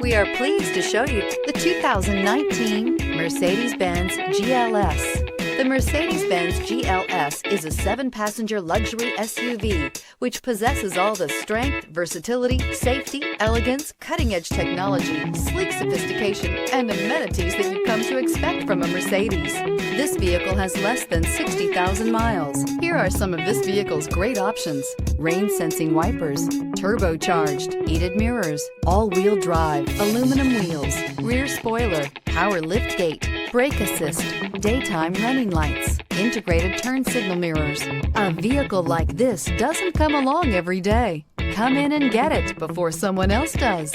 We are pleased to show you the 2019 Mercedes-Benz GLS. The Mercedes-Benz GLS is a 7-passenger luxury SUV, which possesses all the strength, versatility, safety, elegance, cutting-edge technology, sleek sophistication, and amenities that you've come to expect from a Mercedes. This vehicle has less than 60,000 miles. Here are some of this vehicle's great options: rain-sensing wipers, turbocharged, heated mirrors, all-wheel drive, aluminum wheels, rear spoiler, power liftgate, brake assist, daytime running lights, integrated turn signal mirrors. A vehicle like this doesn't come along every day. Come in and get it before someone else does.